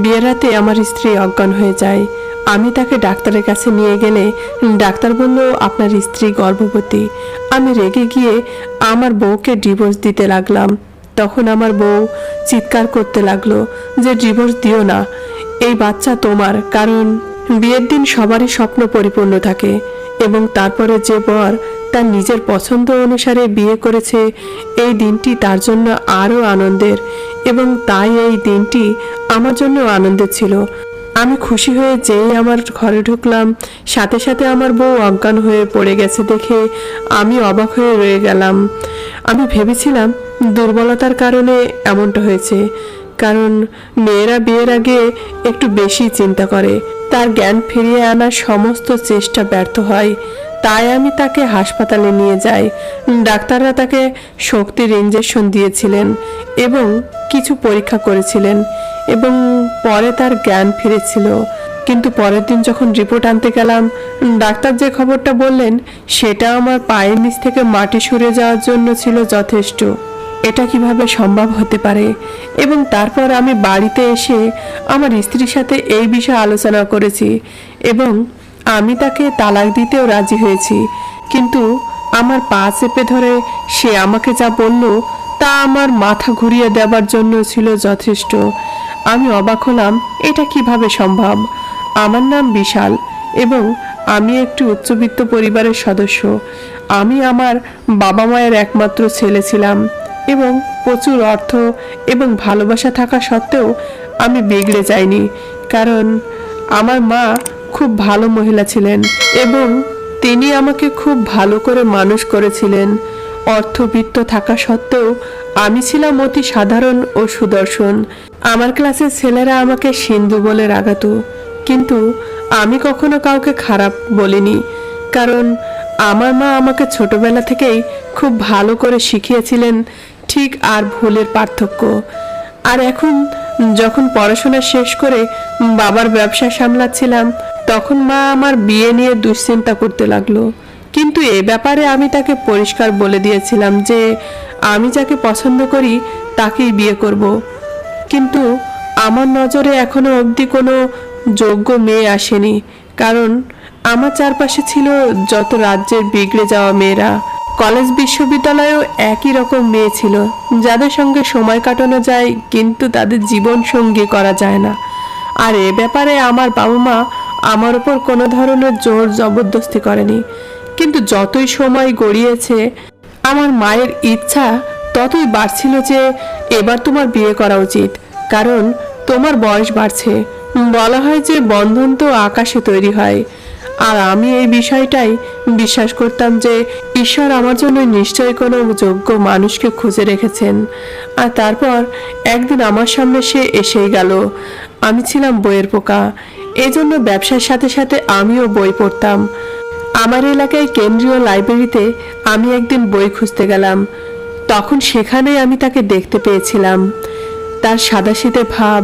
বিয়ের রাতে আমার স্ত্রী অজ্ঞান হয়ে যায়। আমি তাকে ডাক্তারের কাছে নিয়ে গেলে ডাক্তার বলল আপনার স্ত্রী গর্ভবতী। আমি রেগে গিয়ে আমার বউকে ডিভোর্স দিতে লাগলাম। তখন আমার বউ চিৎকার করতে লাগলো যে ডিভোর্স দিও না, এই বাচ্চা তোমার। কারণ বিয়ের দিন সবারই স্বপ্ন পরিপূর্ণ থাকে এবং তারপরে যে বর তার নিজের পছন্দ অনুসারে বিয়ে করেছে, এই দিনটি তার জন্য আরও আনন্দের এবং তাই এই দিনটি আমার জন্য আনন্দের ছিল। আমি খুশি হয়ে যেই আমার ঘরে ঢুকলাম, সাথে সাথে আমার বউ অজ্ঞান হয়ে পড়ে গেছে দেখে আমি অবাক হয়ে রয়ে গেলাম। আমি ভেবেছিলাম দুর্বলতার কারণে এমনটা হয়েছে, কারণ মেয়েরা বিয়ের আগে একটু বেশি চিন্তা করে, তার জ্ঞান ফিরিয়ে আনার সমস্ত চেষ্টা ব্যর্থ হয়। তাই আমি তাকে হাসপাতালে নিয়ে যাই। ডাক্তাররা তাকে শক্তির ইঞ্জেকশন দিয়েছিলেন এবং কিছু পরীক্ষা করেছিলেন এবং পরে তার জ্ঞান ফিরেছিল। কিন্তু পরের দিন যখন রিপোর্ট আনতে গেলাম, ডাক্তার যে খবরটা বললেন সেটা আমার পায়ের নিচ থেকে মাটি সরে যাওয়ার জন্য ছিল যথেষ্ট। এটা কিভাবে সম্ভব হতে পারে? এবং তারপর আমি বাড়িতে এসে আমার স্ত্রীর সাথে এই বিষয়ে আলোচনা করেছি এবং আমি তাকে তালাক দিতেও রাজি হয়েছি। কিন্তু আমার পা চেপে ধরে সে আমাকে যা বলল তা আমার মাথা ঘুরিয়ে দেওয়ার জন্য ছিল যথেষ্ট। আমি অবাক হলাম, এটা কিভাবে সম্ভব? আমার নাম বিশাল এবং আমি একটি উচ্চবিত্ত পরিবারের সদস্য। আমি আমার বাবা মায়ের একমাত্র ছেলে ছিলাম এবং প্রচুর অর্থ এবং ভালোবাসা থাকা সত্ত্বেও আমি বিগড়ে যাইনি, কারণ আমার মা খুব ভালো মহিলা ছিলেন এবং তিনি আমাকে খুব ভালো করে মানুষ করেছিলেন। অর্থবিত্ত থাকা সত্ত্বেও আমি ছিলাম অতি সাধারণ ও সুদর্শন। আমার ক্লাসের ছেলেরা আমাকে সিন্ধু বলে রাগাতো, কিন্তু আমি কখনো কাউকে খারাপ বলিনি, কারণ আমার মা আমাকে ছোটবেলা থেকেই খুব ভালো করে শিখিয়েছিলেন ঠিক আর ভুলের পার্থক্য। আর এখন যখন পড়াশোনা শেষ করে বাবার ব্যবসা সামলাচ্ছিলাম, তখন মা আমার বিয়ে নিয়ে দুশ্চিন্তা করতে লাগলো। কিন্তু এ ব্যাপারে আমি তাকে পরিষ্কার বলে দিয়েছিলাম যে আমি যাকে পছন্দ করি তাকেই বিয়ে করব। কিন্তু আমার নজরে এখনো অবধি কোনো যোগ্য মেয়ে আসেনি, কারণ আমার চারপাশে ছিল যত রাজ্যের বিগড়ে যাওয়া মেয়েরা। কলেজ বিশ্ববিদ্যালয়েও একই রকম মেয়ে ছিল যাদের সঙ্গে সময় কাটানো যায় কিন্তু তাদের জীবন সঙ্গী করা যায় না। আর এ ব্যাপারে আমার বাবা মা আমার উপর কোনো ধরনের জোর জবরদস্তি করেনি। কিন্তু যতই সময় গড়িয়েছে আমার মায়ের ইচ্ছা ততই বাড়ছিল যে এবার তোমার বিয়ে করা উচিত, কারণ তোমার বয়স বাড়ছে। বলা হয় যে বন্ধন তো আকাশে তৈরি হয়। আর আমি এই বিষয়টাই বিশ্বাস করতাম যে ঈশ্বর আমার জন্য নিশ্চয়ই কোনো যোগ্য মানুষকে খুঁজে রেখেছেন। আর তারপর একদিন আমার সামনে সে এসেই গেল। আমি ছিলাম বইয়ের পোকা, এই জন্য ব্যবসার সাথে সাথে আমিও বই পড়তাম। আমার এলাকায় কেন্দ্রীয় লাইব্রেরিতে আমি একদিন বই খুঁজতে গেলাম, তখন সেখানেই আমি তাকে দেখতে পেয়েছিলাম। তার সাদাসিধে ভাব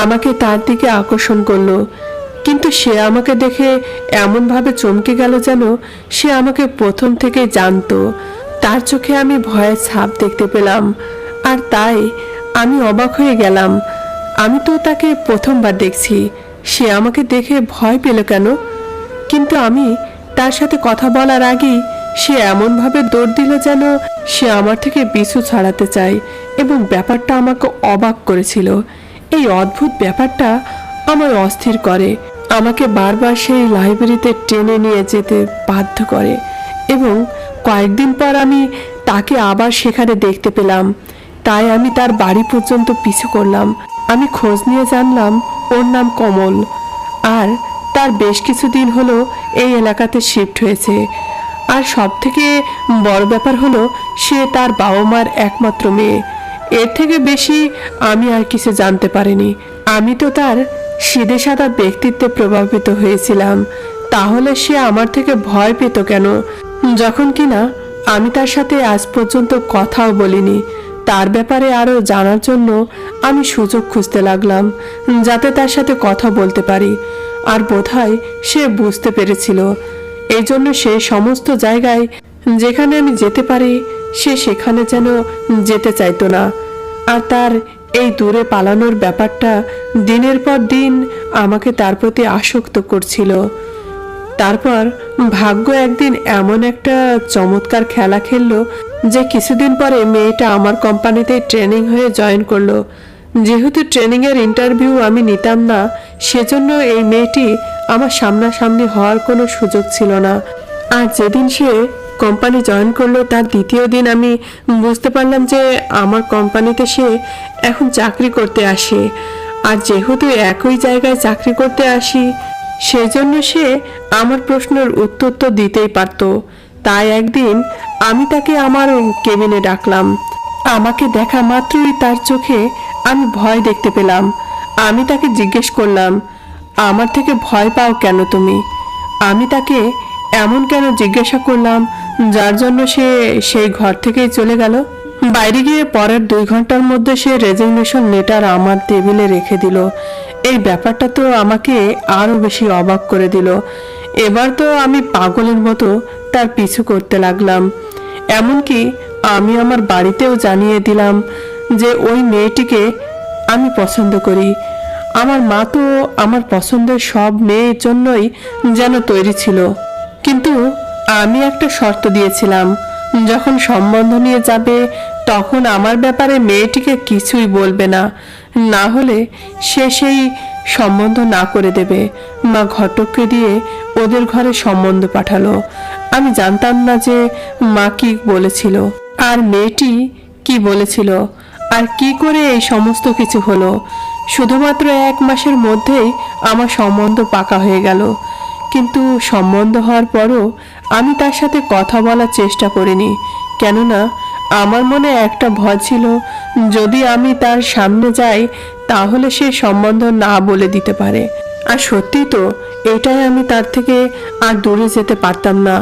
আমাকে তার দিকে আকর্ষণ করলো, কিন্তু সে আমাকে দেখে এমনভাবে চমকে গেল যেন সে আমাকে প্রথম থেকে জানতো। তার চোখে আমি ভয়ের ছাপ দেখতে পেলাম, আর তাই আমি অবাক হয়ে গেলাম। আমি তো তাকে প্রথমবার দেখছি, সে আমাকে দেখে ভয় পেল কেন? কিন্তু আমি তার সাথে কথা বলার আগেই সে এমনভাবে দৌড় দিল যেন সে আমার থেকে পিছু ছাড়াতে চায় এবং ব্যাপারটা আমাকে অবাক করেছিল। এই অদ্ভুত ব্যাপারটা আমার অস্থির করে, আমাকে বারবার সেই লাইব্রেরিতে টেনে নিয়ে যেতে বাধ্য করে এবং কয়েকদিন পর আমি তাকে আবার সেখানে দেখতে পেলাম। তাই আমি তার বাড়ি পর্যন্ত পিছু করলাম। আমি খোঁজ নিয়ে জানলাম ওর নাম কমল, আর তার বেশ কিছুদিন হলো এই এলাকাতে শিফট হয়েছে। আর সব থেকে বড় ব্যাপার হলো সে তার বাবা মার একমাত্র মেয়ে। এর থেকে বেশি আমি আর কিছু জানতে পারিনি। আমি তো তার সিধে সাদা ব্যক্তিত্বে প্রভাবিত হয়েছিলাম, তাহলে সে আমার থেকে ভয় পেত কেন? যখন কিনা আমি তার সাথে আজ পর্যন্ত কথাও বলিনি। তার ব্যাপারে আরো জানার জন্য আমি সুযোগ খুঁজতে লাগলাম যাতে তার সাথে কথা বলতে পারি। আর বোধহয় সে বুঝতে পেরেছিল, এই জন্য সে সমস্ত জায়গায় যেখানে আমি যেতে পারি সে সেখানে যেন যেতে চাইতো না। আর তার এই দূরে পালানোর ব্যাপারটা দিনের পর দিন আমাকে তার প্রতি আসক্ত করছিল। তারপর ভাগ্য একদিন এমন একটা চমৎকার খেলা খেললো যে কিছুদিন পরে মেয়েটা আমার কোম্পানিতে ট্রেনিং হয়ে জয়েন করলো। যেহেতু ট্রেনিংয়ের ইন্টারভিউ আমি নিতাম না, সেজন্য এই মেয়েটি আমার সামনাসামনি হওয়ার কোনো সুযোগ ছিল না। আর যেদিন সে কোম্পানি জয়েন করলো তার দ্বিতীয় দিন আমি বুঝতে পারলাম যে আমার কোম্পানিতে সে এখন চাকরি করতে আসে। আর যেহেতু একই জায়গায় চাকরি করতে আসি, সেজন্য সে আমার প্রশ্নের উত্তর তো দিতেই পারত। তাই একদিন আমি তাকে আমার কেবিনে ডাকলাম। আমাকে দেখা মাত্রই তার চোখে আমি ভয় দেখতে পেলাম। আমি তাকে জিজ্ঞেস করলাম, আমার থেকে ভয় পাও কেন তুমি? আমি তাকে এমন কেন জিজ্ঞাসা করলাম যার জন্য সে সেই ঘর থেকেই চলে গেল। বাইরে গিয়ে পরের 2 ঘন্টার মধ্যে সে রেজিগনেশন লেটার আমার টেবিলে রেখে দিল। এই ব্যাপারটা তো আমাকে আরো বেশি অবাক করে দিল। এবার তো আমি পাগলের মতো তার পিছু করতে লাগলাম। এমনকি আমি আমার বাড়িতেও জানিয়ে দিলাম যে ওই মেয়েটিকে আমি পছন্দ করি। আমার মা তো আমার পছন্দের সব মেয়ের জন্যই যেন তৈরি ছিল, কিন্তু আমি একটা শর্ত দিয়েছিলাম, যখন সম্বন্ধ নিয়ে যাবে তখন আমার ব্যাপারে মেয়েটিকে কিছুই বলবে না, না হলে সে সেই সম্বন্ধ না করে দেবে। মা ঘটককে দিয়ে ওদের ঘরে সম্বন্ধ পাঠালো। আমি জানতাম না যে মা কি বলেছিল আর মেয়েটি কি বলেছিল আর কি করে এই সমস্ত কিছু হলো। শুধুমাত্র 1 মাসের মধ্যেই আমার সম্বন্ধ পাকা হয়ে গেল। কিন্তু সম্বন্ধ হওয়ার পরও আমি তার সাথে কথা বলার চেষ্টা করিনি, কেননা আমার মনে একটা ভয় ছিল, যদি আমি তার সামনে যাই তাহলে সে সম্বন্ধ না বলে দিতে পারে। আর সত্যি তো এটাই, আমি তার থেকে আর দূরে যেতে পারতাম না।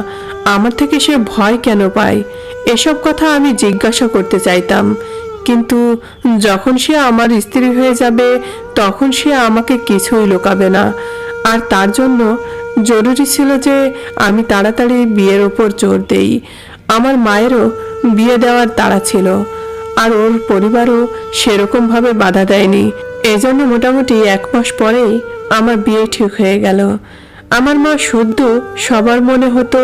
আমার থেকে সে ভয় কেন পায় এসব কথা আমি জিজ্ঞাসা করতে চাইতাম, কিন্তু যখন সে আমার স্ত্রী হয়ে যাবে তখন সে আমাকে কিছুই লুকাবে না। আর তার জন্য জরুরি ছিল যে আমি তাড়াতাড়ি বিয়ের ওপর জোর দেই। আমার মায়েরও বিয়ে দেওয়ার তাড়া ছিল, আর ওর পরিবারও সেরকমভাবে বাধা দেয়নি। এজন্য মোটামুটি 1 মাস পরেই আমার বিয়ে ঠিক হয়ে গেল। আমার মা শুদ্ধ সবার মনে হতো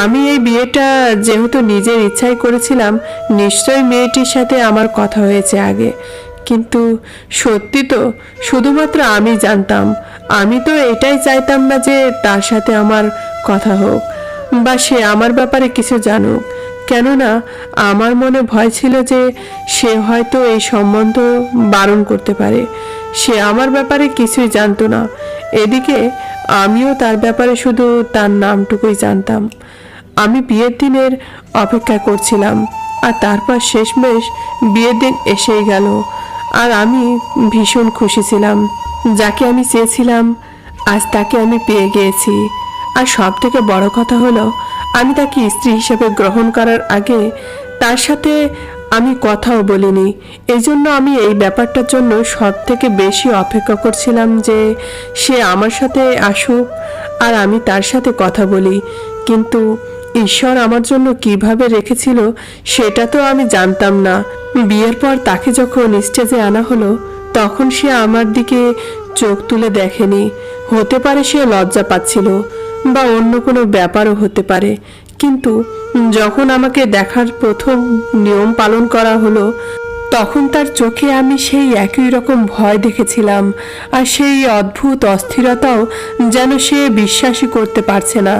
আমি এই বিয়েটা যেহেতু নিজের ইচ্ছাই করেছিলাম, নিশ্চয়ই মেয়েটির সাথে আমার কথা হয়েছে আগে। কিন্তু সত্যি তো শুধুমাত্র আমি জানতাম। আমি তো এটাই চাইতাম না যে তার সাথে আমার কথা হোক বা সে আমার ব্যাপারে কিছু জানুক, কেননা আমার মনে ভয় ছিল যে সে হয়তো এই সম্বন্ধ বারণ করতে পারে। সে আমার ব্যাপারে কিছুই জানতো না। এদিকে আমিও তার ব্যাপারে শুধু তার নামটুকুই জানতাম। আমি বিয়ের দিনের অপেক্ষা করছিলাম, আর তারপর শেষমেশ বিয়ের দিন এসেই গেল। আর আমি ভীষণ খুশি ছিলাম। যাকে আমি চেয়েছিলাম আজ তাকে আমি পেয়ে গিয়েছি। আর সব থেকে বড় কথা হলো, আমি তাকে স্ত্রী হিসেবে গ্রহণ করার আগে তার সাথে আমি কথাও বলিনি। এজন্য আমি এই ব্যাপারটার জন্য সব থেকে বেশি অপেক্ষা করছিলাম যে সে আমার সাথে আসুক আর আমি তার সাথে কথা বলি। কিন্তু ঈশ্বর আমার জন্য কিভাবে রেখেছিল সেটা তো আমি জানতাম না। বিয়ের পর তাকে যখন স্টেজে আনা হলো তখন সে আমার দিকে চোখ তুলে দেখেনি। হতে পারে সে লজ্জা পাচ্ছিল বা অন্য কোনো ব্যাপারও হতে পারে, কিন্তু যখন আমাকে দেখার প্রথম নিয়ম পালন করা হলো তখন তার চোখে আমি সেই একই রকম ভয় দেখেছিলাম, আর সেই অদ্ভুত অস্থিরতাও, যেন সে বিশ্বাসই করতে পারছে না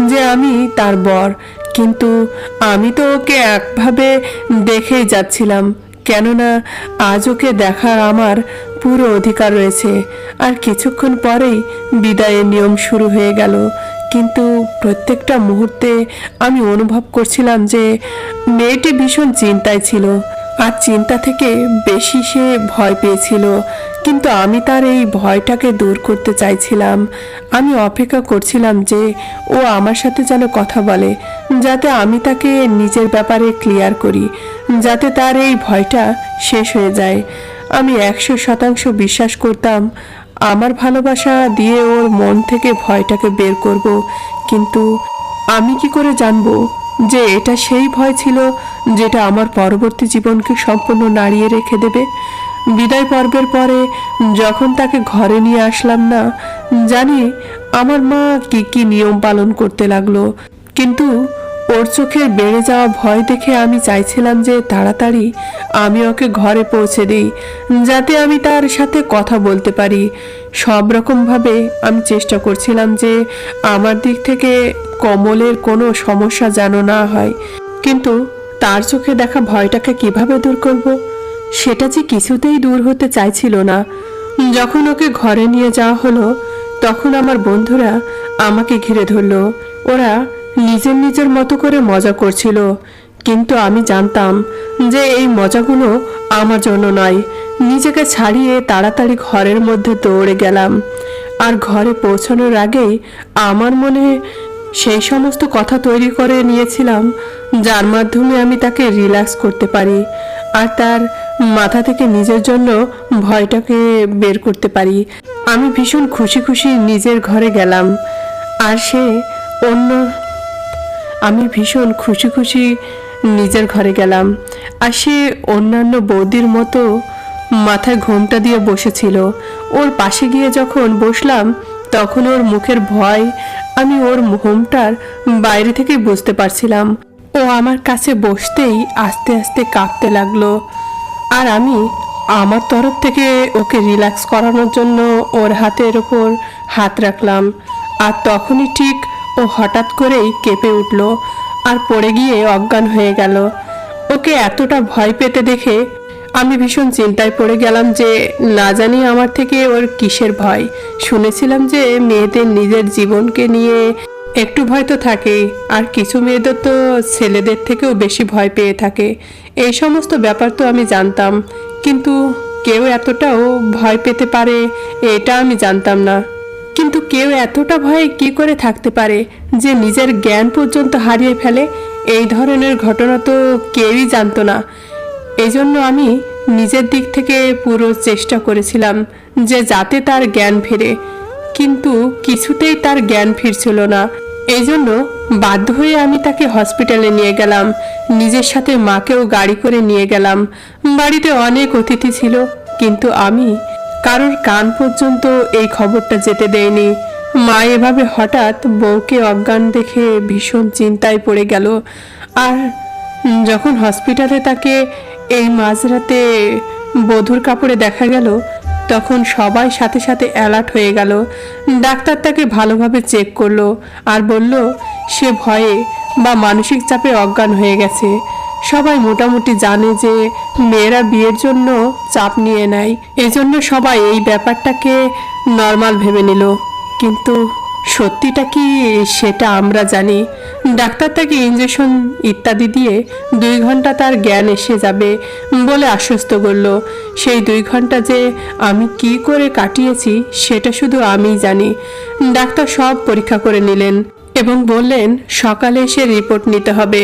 যে আমি তার বর। কিন্তু আমি তো ওকে একভাবে দেখেই যাচ্ছিলাম, কেননা আজ ওকে দেখার আমার পুরো অধিকার রয়েছে। আর কিছুক্ষণ পরেই বিদায়ের নিয়ম শুরু হয়ে গেল। কিন্তু প্রত্যেকটা মুহূর্তে আমি অনুভব করছিলাম যে মেয়েটি ভীষণ চিন্তায় ছিল, আর চিন্তা থেকে বেশি সে ভয় পেয়েছিল। কিন্তু আমি তার এই ভয়টাকে দূর করতে চাইছিলাম। আমি অপেক্ষা করছিলাম যে ও আমার সাথে যেন কথা বলে, যাতে আমি তাকে নিজের ব্যাপারে ক্লিয়ার করি, যাতে তার এই ভয়টা শেষ হয়ে যায়। আমি 100% বিশ্বাস করতাম আমার ভালোবাসা দিয়ে ওর মন থেকে ভয়টাকে বের করব। কিন্তু আমি কি করে জানবো যে এটা সেই ভয় ছিল যেটা আমার পরবর্তী জীবনকে সম্পূর্ণ নাড়িয়ে রেখে দেবে? বিদায় পর্বের পরে যখন তাকে ঘরে নিয়ে আসলাম না, জানি আমার মা কি কি নিয়ম পালন করতে লাগলো, কিন্তু ওর চোখের বেড়ে যাওয়া ভয় দেখে আমি চাইছিলাম যে তাড়াতাড়ি আমি ওকে ঘরে পৌঁছে দিই, যাতে আমি তার সাথে কথা বলতে পারি। সব রকমভাবে আমি চেষ্টা করছিলাম যে আমার দিক থেকে কমলের কোনো সমস্যা যেন না হয়, কিন্তু তার চোখে দেখা ভয়টাকে কিভাবে দূর করব, সেটা যে কিছুতেই দূর হতে চাইছিল না। যখন ওকে ঘরে নিয়ে যাওয়া হলো, তখন আমার বন্ধুরা আমাকে ঘিরে ধরলো। ওরা নিজের নিজের মতো করে মজা করছিল, কিন্তু আমি জানতাম যে এই মজাগুলো আমার জন্য নয়। নিজেকে ছাড়িয়ে তাড়াতাড়ি ঘরের মধ্যে দৌড়ে গেলাম। আর ঘরে পৌঁছানোর আগেই আমার মনে সেই সমস্ত কথা তৈরি করে নিয়েছিলাম যার মাধ্যমে আমি তাকে রিল্যাক্স করতে পারি আর তার মাথা থেকে নিজের জন্য ভয়টাকে বের করতে পারি। আমি ভীষণ খুশি খুশি নিজের ঘরে গেলাম, আর সে অন্য আমি ভীষণ খুশি খুশি নিজের ঘরে গেলাম, আর সে অন্যান্য বৌদির মতো মাথায় ঘোমটা দিয়ে বসেছিল। ওর পাশে গিয়ে যখন বসলাম, তখন ওর মুখের ভয় আমি ওর ঘোমটার বাইরে থেকেই বুঝতে পারছিলাম। ও আমার কাছে বসতেই আস্তে আস্তে কাঁপতে লাগলো, আর আমি আমার তরফ থেকে ওকে রিল্যাক্স করানোর জন্য ওর হাতের ওপর হাত রাখলাম। আর তখনই ঠিক ও হঠাৎ করেই কেঁপে উঠল আর পড়ে গিয়ে অজ্ঞান হয়ে গেল। ওকে এতটা ভয় পেতে দেখে আমি ভীষণ চিন্তায় পড়ে গেলাম যে না জানি আমার থেকে ওর কিসের ভয়। শুনেছিলাম যে মেয়েদের নিজের জীবনকে নিয়ে একটু ভয় তো থাকেই, আর কিছু মেয়েদের তো ছেলেদের থেকেও বেশি ভয় পেয়ে থাকে। এই সমস্ত ব্যাপার তো আমি জানতাম, কিন্তু কেউ এতটাও ভয় পেতে পারে এটা আমি জানতাম না। কিন্তু কেউ এতটা ভয়ে কি করে থাকতে পারে যে নিজের জ্ঞান পর্যন্ত হারিয়ে ফেলে? এই ধরনের ঘটনা তো কেউই জানতো না। এই জন্য আমি নিজের দিক থেকে পুরো চেষ্টা করেছিলাম যে যাতে তার জ্ঞান ফিরে, কিন্তু কিছুতেই তার জ্ঞান ফিরছিল না। এই জন্য বাধ্য হয়ে আমি তাকে হসপিটালে নিয়ে গেলাম, নিজের সাথে মাকেও গাড়ি করে নিয়ে গেলাম। বাড়িতে অনেক অতিথি ছিল, কিন্তু আমি কারোর কান পর্যন্ত এই খবরটা যেতে দেয়নি। মা এভাবে হঠাৎ বউকে অজ্ঞান দেখে ভীষণ চিন্তায় পড়ে গেল। আর যখন হসপিটালে তাকে এই মাঝরাতে বধূর কাপড়ে দেখা গেল, তখন সবাই সাথে সাথে অ্যালার্ট হয়ে গেল। ডাক্তার তাকে ভালোভাবে চেক করলো আর বলল সে ভয়ে বা মানসিক চাপে অজ্ঞান হয়ে গেছে। সবাই মোটামুটি জানে যে মেয়েরা বিয়ের জন্য চাপ নিয়ে নেয়, এজন্য সবাই এই ব্যাপারটাকে নর্মাল ভেবে নিল, কিন্তু সত্যিটা কি সেটা আমরা জানি। ডাক্তার তাকে ইঞ্জেকশন ইত্যাদি দিয়ে 2 ঘন্টা তার জ্ঞান এসে যাবে বলে আশ্বস্ত করল। সেই 2 ঘন্টা যে আমি কি করে কাটিয়েছি সেটা শুধু আমিই জানি। ডাক্তার সব পরীক্ষা করে নিলেন এবং বললেন সকালে এসে রিপোর্ট নিতে হবে।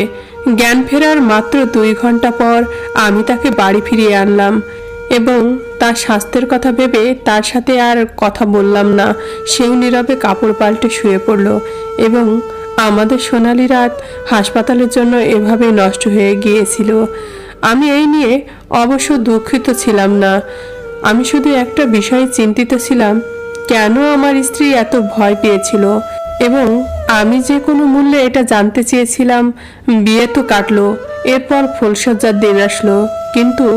জ্ঞান ফেরার মাত্র 2 ঘন্টা পর আমি তাকে বাড়ি ফিরিয়ে আনলাম এবং তার স্বাস্থ্যের কথা ভেবে তার সাথে আর কথা বললাম না। সেও নীরবে কাপড় পাল্টে শুয়ে পড়ল এবং আমাদের সোনালি রাত হাসপাতালের জন্য এভাবেই নষ্ট হয়ে গিয়েছিল। আমি এই নিয়ে অবশ্য দুঃখিত ছিলাম না, আমি শুধু একটা বিষয়ে চিন্তিত ছিলাম, কেন আমার স্ত্রী এত ভয় পেয়েছিল। এবং আমি যে কোনো মূল্যে এটা জানতে চেয়েছিলাম। বিয়ে তো কাটলো, এরপর ফুলসজ্জার দিন আসলো, কিন্তু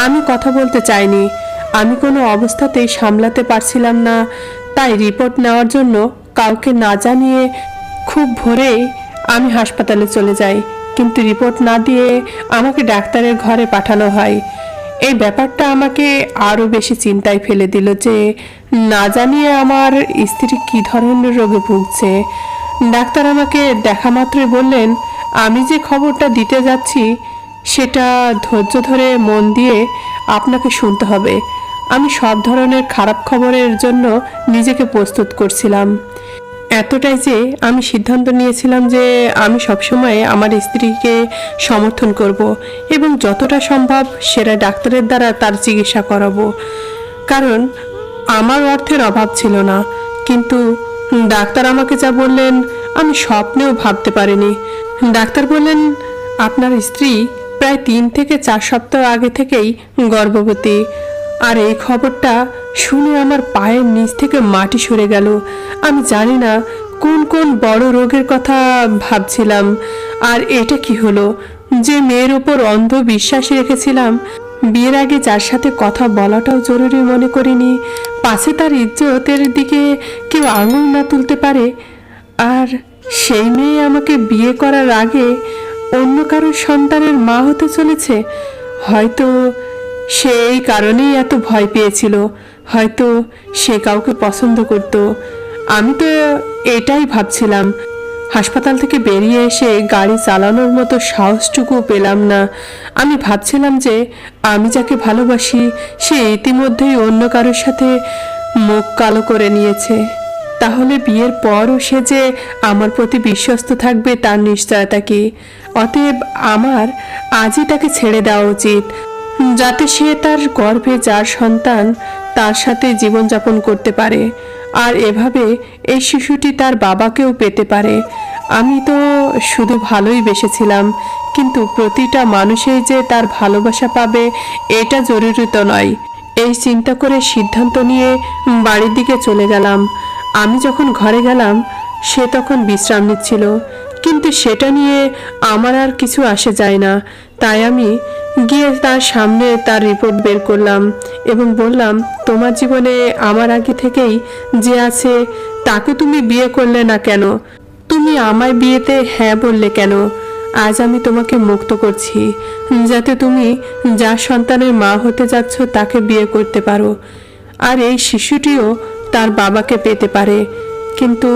আমি কথা বলতে চাইনি। আমি কোনো অবস্থাতেই সামলাতে পারছিলাম না, তাই রিপোর্ট নেওয়ার জন্য কাউকে না জানিয়ে খুব ভোরেই আমি হাসপাতালে চলে যাই, কিন্তু রিপোর্ট না দিয়ে আমাকে ডাক্তারের ঘরে পাঠানো হয়। এই ব্যাপারটা আমাকে আরও বেশি চিন্তায় ফেলে দিল যে না জানিয়ে আমার স্ত্রী কী ধরনের রোগে ভুগছে। ডাক্তার আমাকে দেখা মাত্রই বললেন আমি যে খবরটা দিতে যাচ্ছি সেটা ধৈর্য ধরে মন দিয়ে আপনাকে শুনতে হবে। আমি সব ধরনের খারাপ খবরের জন্য নিজেকে প্রস্তুত করছিলাম। এতটাই যে আমি সিদ্ধান্ত নিয়েছিলাম যে আমি সবসময় আমার স্ত্রীকে সমর্থন করব এবং যতটা সম্ভব সেরা ডাক্তারের দ্বারা তার চিকিৎসা করাবো, কারণ আমার অর্থের অভাব ছিল না। কিন্তু ডাক্তার আমাকে যা বললেন আমি স্বপ্নেও ভাবতে পারিনি। ডাক্তার বললেন আপনার স্ত্রী প্রায় 3 থেকে 4 সপ্তাহ আগে থেকেই গর্ভবতী। আর এই খবরটা শুনে আমার পায়ের নিচ থেকে মাটি সরে গেল। আমি জানি না কোন কোন বড় রোগের কথা ভাবছিলাম। আর এটা কি হলো? যে মেয়ের ওপর অন্ধ বিশ্বাস রেখেছিলাম, বিয়ের আগে যার সাথে কথা বলাটাও জরুরি মনে করিনি, পাছে তার ইজ্জতের দিকে কেউ আঙুল না তুলতে পারে, আর সেই মেয়ে আমাকে বিয়ে করার আগে অন্য কারোর সন্তানের মা হতে চলেছে। হয়তো সে এই কারণেই এত ভয় পেয়েছিল, হয়তো সে কাউকে পছন্দ করত। আমি তো এটাই ভাবছিলাম। হাসপাতাল থেকে বেরিয়ে এসে গাড়ি চালানোর মতো সাহসটুকু পেলাম না। আমি ভাবছিলাম যে আমি যাকে ভালোবাসি সে ইতিমধ্যেই অন্য কারোর সাথে মুখ কালো করে নিয়েছে। তাহলে বিয়ের পরও সে যে আমার প্রতি বিশ্বস্ত থাকবে তার নিশ্চয়তা কি? অতএব আমার আজই তাকে ছেড়ে দেওয়া উচিত, যাতে সে তার গর্ভে যার সন্তান তার সাথে জীবনযাপন করতে পারে, আর এভাবে এই শিশুটি তার বাবাকেও পেতে পারে। আমি তো শুধু ভালোই বেসেছিলাম, কিন্তু প্রতিটা মানুষই যে তার ভালোবাসা পাবে এটা জরুরি তো নয়। এই চিন্তা করে সিদ্ধান্ত নিয়ে বাড়ির দিকে চলে গেলাম। আমি যখন ঘরে গেলাম সে তখন বিশ্রাম নিচ্ছিল, কিন্তু সেটা নিয়ে আমার আর কিছু আসে যায় না। তাই আমি গিয়ে তার সামনে তার রিপোর্ট বের করলাম এবং বললাম, তোমার জীবনে আমার আগে থেকেই যে আছে তাকে তুমি বিয়ে করলে না কেন? তুমি আমায় বিয়েতে হ্যাঁ বললে কেন? আজ আমি তোমাকে মুক্ত করছি, যাতে তুমি যার সন্তানের মা হতে যাচ্ছ তাকে বিয়ে করতে পারো, আর এই শিশুটিও তার বাবাকে পেতে পারে। কিন্তু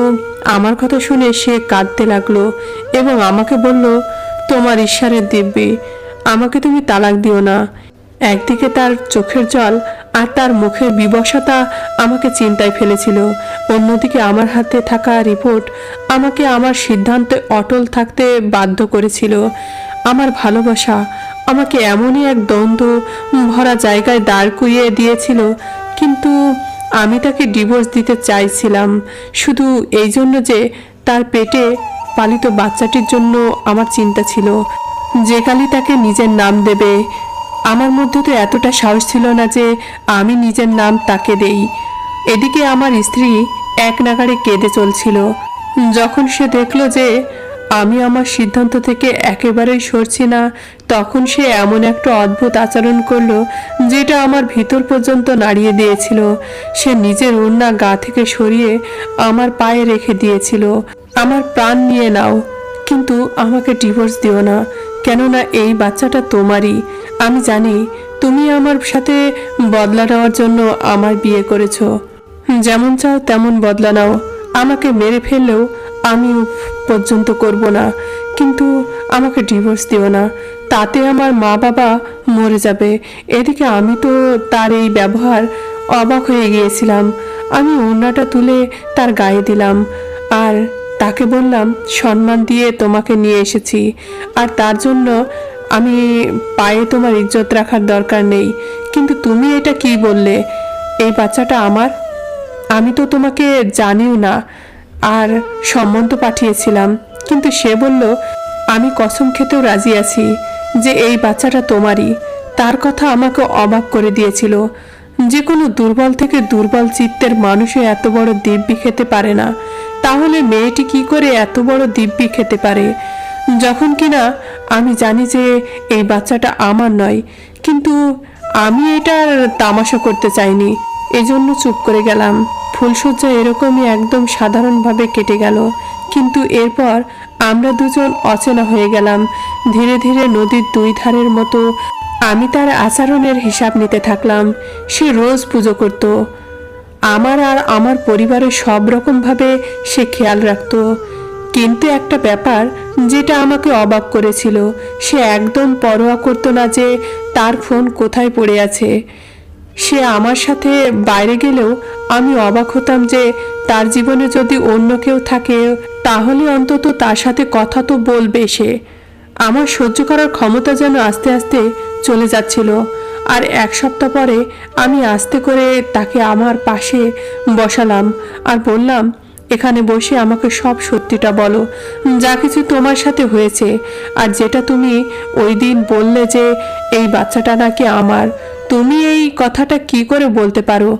আমার কথা শুনে সে কাঁদতে লাগলো এবং আমাকে বলল, তোমার ঈশ্বরের দিব্যি, আমাকে তুমি তালাক দিও না। একদিকে তার চোখের জল আর তার মুখের বিবশতা আমাকে চিন্তায় ফেলেছিল, অন্যদিকে আমার হাতে থাকা রিপোর্ট আমাকে আমার সিদ্ধান্তে অটল থাকতে বাধ্য করেছিল। আমার ভালোবাসা আমাকে এমনই এক দ্বন্দ্ব ভরা জায়গায় দাঁড় করিয়ে দিয়েছিল, কিন্তু আমি তাকে ডিভোর্স দিতে চাইছিলাম শুধু এই জন্য যে তার পেটে পালিত বাচ্চাটির জন্য আমার চিন্তা ছিল, যে কালি তাকে নিজের নাম দেবে। আমার মধ্যে তো এতটা সাহস ছিল না যে আমি নিজের নাম তাকে দেই। এদিকে আমার স্ত্রী এক নাগাড়ে কেঁদে চলছিল। যখন সে দেখলো যে আমি আমার সিদ্ধান্ত থেকে একেবারেই সরছি না, তখন সে এমন একটা অদ্ভুত আচরণ করলো যেটা আমার ভিতর পর্যন্ত নাড়িয়ে দিয়েছিল। সে নিজের ওড়না গা থেকে সরিয়ে আমার পায়ে রেখে দিয়েছিল, আমার প্রাণ নিয়ে নাও, কিন্তু আমাকে ডিভোর্স দিও না, কেননা এই বাচ্চাটা তোমারই। আমি জানি তুমি আমার সাথে বদলা নেওয়ার জন্য আমার বিয়ে করেছো। যেমন চাও তেমন বদলা নাও, আমাকে মেরে ফেললেও আমি পর্যন্ত করব না, কিন্তু আমাকে ডিভোর্স দিও না, তাতে আমার মা বাবা মরে যাবে। এদিকে আমি তো তার এই ব্যবহার অবাক হয়ে গিয়েছিলাম। আমি ওড়নাটা তুলে তার গায়ে দিলাম আর তাকে বললাম, সম্মান দিয়ে তোমাকে নিয়ে এসেছি, আর তার জন্য আমি পায়ে তোমার ইজ্জত রাখার দরকার নেই। কিন্তু তুমি এটা কি বললে? এই বাচ্চাটা আমার? আমি তো তোমাকে জানিও না, আর সম্বন্ধ পাঠিয়েছিলাম, কিন্তু সে বলল, আমি কসম খেতেও রাজি আছি যে এই বাচ্চাটা তোমারই। তার কথা আমাকে অবাক করে দিয়েছিল। যে কোনো দুর্বল থেকে দুর্বল চিত্তের মানুষও এত বড় দিব্যি খেতে পারে না, তাহলে মেয়েটি কি করে এত বড় দিব্যি খেতে পারে? যখন কিনা আমি জানি যে এই বাচ্চাটা আমার নয়, কিন্তু আমি এটার তামাশা করতে চাইনি, এজন্য চুপ করে গেলাম। ফুলসজ্জা এরকমই একদম সাধারণভাবে কেটে গেল, কিন্তু এরপর আমরা দুজন অচেনা হয়ে গেলাম। ধীরে ধীরে নদীর দুই ধারের মতো আমি তার আচরণের হিসাব নিতে থাকলাম। সে রোজ পুজো করত, আমার আর আমার পরিবারের সব রকমভাবে সে খেয়াল রাখত। কিন্তু একটা ব্যাপার যেটা আমাকে অবাক করেছিল, সে একদম পরোয়া করতো না যে তার ফোন কোথায় পড়ে আছে। সে আমার সাথে বাইরে গেলেও আমি অবাক হতাম যে তার জীবনে যদি অন্য কেউ থাকে তাহলে অন্তত তার সাথে কথা তো বলবে সে। আমার সহ্য করার ক্ষমতা যেন আস্তে আস্তে চলে যাচ্ছিল। আর এক সপ্তাহ পরে আমি আস্তে করে তাকে আমার পাশে বসালাম আর বললাম, এখানে বসে আমাকে সব সত্যিটা বলো, যা কিছু তোমার সাথে হয়েছে, আর যেটা তুমি ওই দিন বললে যে এই বাচ্চাটা নাকি আমার, তুমি এই কথাটা কি করে বলতে পারো?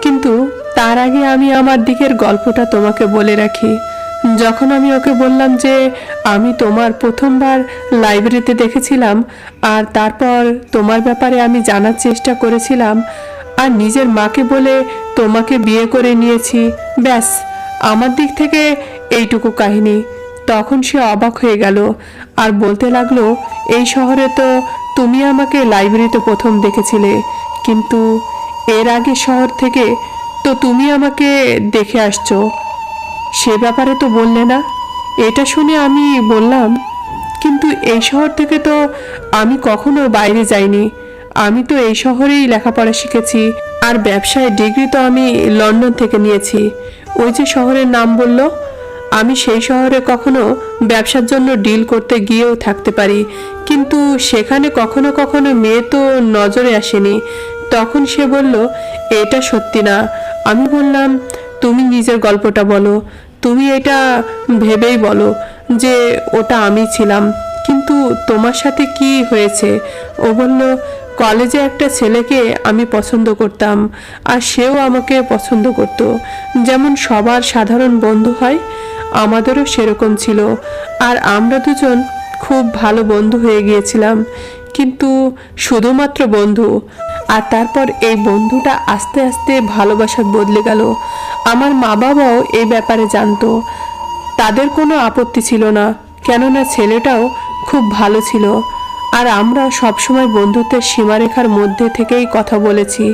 কিন্তু তার আগে আমি আমার দিকের গল্পটা তোমাকে বলে রাখি। যখন আমি ওকে বললাম যে আমি তোমার প্রথমবার লাইব্রেরিতে দেখেছিলাম, আর তারপর তোমার ব্যাপারে আমি জানার চেষ্টা করেছিলাম, আর নিজের মাকে বলে তোমাকে বিয়ে করে নিয়েছি, ব্যাস আমার দিক থেকে এইটুকু কাহিনী। তখন সে অবাক হয়ে গেল আর বলতে লাগলো, এই শহরে তো তুমি আমাকে লাইব্রেরিতে প্রথম দেখেছিলে, কিন্তু এর আগে শহর থেকে তো তুমি আমাকে দেখে আসছো, সে ব্যাপারে তো বললে না। এটা শুনে আমি বললাম, কিন্তু এই শহর থেকে তো আমি কখনো বাইরে যাইনি, আমি তো এই শহরেই লেখাপড়া শিখেছি, আর ব্যবসায় ডিগ্রি তো আমি লন্ডন থেকে নিয়েছি। ওই যে শহরের নাম বললো, আমি সেই শহরে কখনো ব্যবসার জন্য ডিল করতে গিয়েও থাকতে পারি, কিন্তু সেখানে কখনো কখনো মেয়ে তো নজরে আসেনি। তখন সে বলল, এটা সত্যি না। আমি বললাম, তুমি নিজের গল্পটা বলো, তুমি এটা ভেবেই বলো যে ওটা আমি ছিলাম, কিন্তু তোমার সাথে কি হয়েছে? ও বলল, কলেজে একটা ছেলেকে আমি পছন্দ করতাম, আর সেও আমাকে পছন্দ করত, যেমন সবার সাধারণ বন্ধু হয়, আমাদেরও সেরকম ছিল, আর আমরা দুজন খুব ভালো বন্ধু হয়ে গিয়েছিলাম, কিন্তু শুধুমাত্র বন্ধু। আর তারপর এই বন্ধুটা আস্তে আস্তে ভালোবাসা বদলে গেল। আমার মা বাবাও এই ব্যাপারে জানতো, তাদের কোনো আপত্তি ছিল না, কেননা ছেলেটাও খুব ভালো ছিল। আর আমরা সবসময় বন্ধুত্বের সীমারেখার মধ্যে থেকেই কথা বলেছি,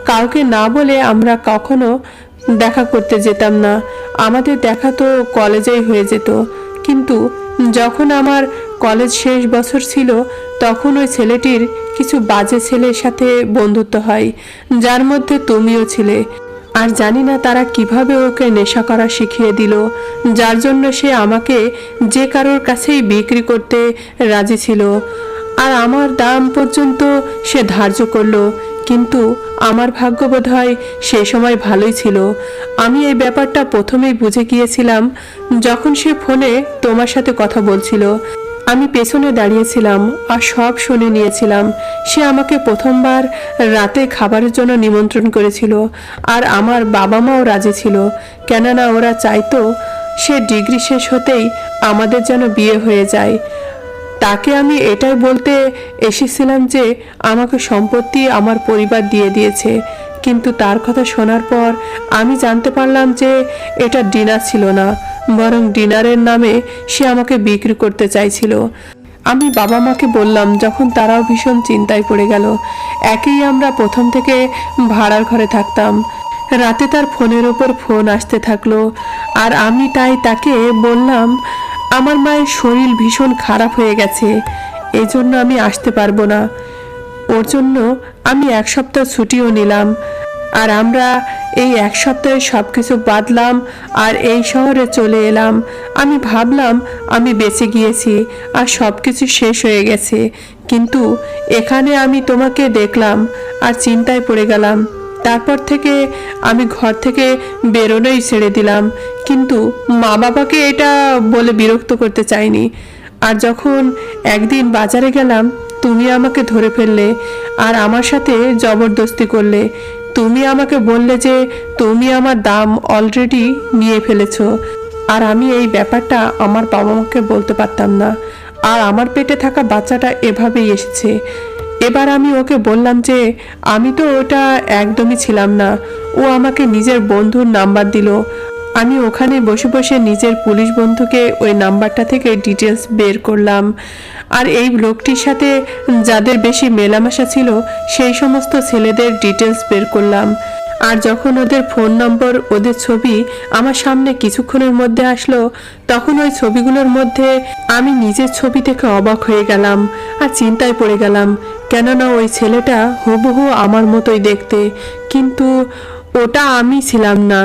কাউকে না বলে আমরা কখনো দেখা করতে যেতাম না। আমাদের দেখা তো কলেজেই হয়ে যেত, কিন্তু যখন আমার কলেজ শেষ বছর ছিল, তখন ওই ছেলেটির কিছু বাজে ছেলের সাথে বন্ধুত্ব হয়, যার মধ্যে তুমিও ছিলে। আর জানি না তারা কিভাবে ওকে নেশা করা শিখিয়ে দিল, যার জন্য সে আমাকে যে কারোর কাছেই বিক্রি করতে রাজি ছিল, আর আমার দাম পর্যন্ত সে ধার্য করলো। কিন্তু আমার ভাগ্য বোধহয় সেই সময় ভালোই ছিল। আমি এই ব্যাপারটা প্রথমেই বুঝে গিয়েছিলাম যখন সে ফোনে তোমার সাথে কথা বলছিল। আমি পেছনে দাঁড়িয়েছিলাম আর সব শুনে নিয়েছিলাম। সে আমাকে প্রথমবার রাতে খাবারের জন্য নিমন্ত্রণ করেছিল, আর আমার বাবা মাও রাজি ছিল, কেননা ওরা চাইতো সে ডিগ্রি শেষ হতেই আমাদের যেন বিয়ে হয়ে যায়। তাকে আমি এটাই বলতে এসেছিলাম যে আমাকে সম্পত্তি আমার পরিবার দিয়ে দিয়েছে, কিন্তু তার কথা শোনার পর আমি জানতে পারলাম যে এটা ডিনার ছিল না, বরং ডিনারের নামে সে আমাকে বিক্রি করতে চাইছিল। আমি বাবা মাকে বললাম, যখন তারাও ভীষণ চিন্তায় পড়ে গেল। একেই আমরা প্রথম থেকে ভাড়ার ঘরে থাকতাম। রাতে তার ফোনের ওপর ফোন আসতে থাকলো, আর আমি তাই তাকে বললাম, আমার মায়ের শরীর ভীষণ খারাপ হয়ে গেছে, এই জন্য আমি আসতে পারবো না। ওর জন্য আমি 1 সপ্তাহ ছুটিও নিলাম, আর আমরা এই 1 সপ্তাহে সব কিছু বাদলাম আর এই শহরে চলে এলাম। আমি ভাবলাম আমি বেঁচে গিয়েছি আর সব কিছু শেষ হয়ে গেছে, কিন্তু এখানে আমি তোমাকে দেখলাম আর চিন্তায় পড়ে গেলাম। তারপর থেকে আমি ঘর থেকে বেরোনোই ছেড়ে দিলাম, কিন্তু মা বাবাকে এটা বলে বিরক্ত করতে চাইনি। আর যখন একদিন বাজারে গেলাম, তুমি আমাকে ধরে ফেললে আর আমার সাথে জবরদস্তি করলে। তুমি আমাকে বললে যে তুমি আমার দাম অলরেডি নিয়ে ফেলেছো, আর আমি এই ব্যাপারটা আমার বাবা মাকে বলতে পারতাম না, আর আমার পেটে থাকা বাচ্চাটা এভাবেই এসেছে। এবার আমি ওকে বললাম যে আমি তো ওটা একদমই ছিলাম না, ও আমাকে নিজের বন্ধুর নাম্বার দিল। আমি ওখানে বসে বসে নিজের পুলিশ বন্ধুকে ওই নাম্বারটা থেকে ডিটেলস বের করলাম, আর এই লোকটির সাথে যাদের বেশি মেলামেশা ছিল সেই সমস্ত ছেলেদের ডিটেলস বের করলাম। আর যখন ওদের ফোন নম্বর, ওদের ছবি আমার সামনে কিছুক্ষণের মধ্যে আসলো, তখন ওই ছবিগুলোর মধ্যে আমি নিজের ছবি থেকে অবাক হয়ে গেলাম আর চিন্তায় পড়ে গেলাম, কেননা ওই ছেলেটা হুবহু আমার মতোই দেখতে, কিন্তু ওটা আমি ছিলাম না।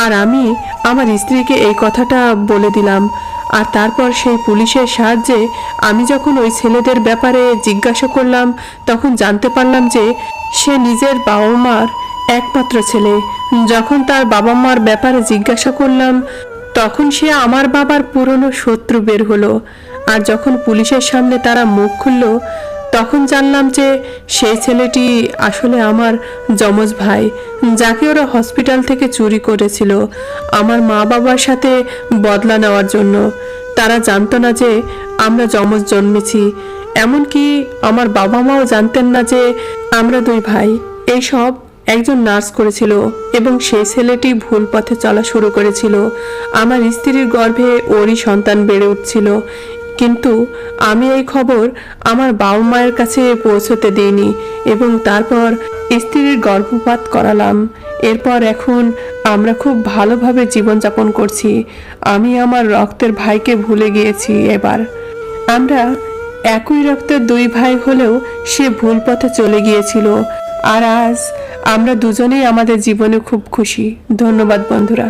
আর আমি আমার স্ত্রীকে এই কথাটা বলে দিলাম। আর তারপর সেই পুলিশের সাহায্যে আমি যখন ওই ছেলেদের ব্যাপারে জিজ্ঞাসা করলাম, তখন জানতে পারলাম যে সে নিজের বাবা মার একমাত্র ছেলে। যখন তার বাবা মার ব্যাপারে জিজ্ঞাসা করলাম, তখন সে আমার বাবার পুরনো শত্রু বের হলো। আর যখন পুলিশের সামনে তারা মুখ খুলল, তখন জানলাম যে সেই ছেলেটি আসলে আমার যমজ ভাই, যাকে ওরা হসপিটাল থেকে চুরি করেছিল আমার মা বাবার সাথে বদলা নেওয়ার জন্য। তারা জানতো না যে আমরা যমজ জন্মেছি, এমনকি আমার বাবা মাও জানতেন না যে আমরা দুই ভাই। এইসব একজন নার্স করেছিল এবং সেই ছেলেটি ভুল পথে চলা শুরু করেছিল। আমার স্ত্রীর গর্ভে ওরই সন্তান বেড়ে উঠছিল, কিন্তু আমি এই খবর আমার বাবা মায়ের কাছে পৌঁছতে দিইনি এবং তারপর স্ত্রীর গর্ভপাত করালাম। এরপর এখন আমরা খুব ভালোভাবে জীবনযাপন করছি। আমি আমার রক্তের ভাইকে ভুলে গিয়েছি। এবার আমরা একই রক্তের দুই ভাই হলেও সে ভুল পথে চলে গিয়েছিল, আর আজ আমরা দুজনেই আমাদের জীবনে খুব খুশি। ধন্যবাদ বন্ধুরা।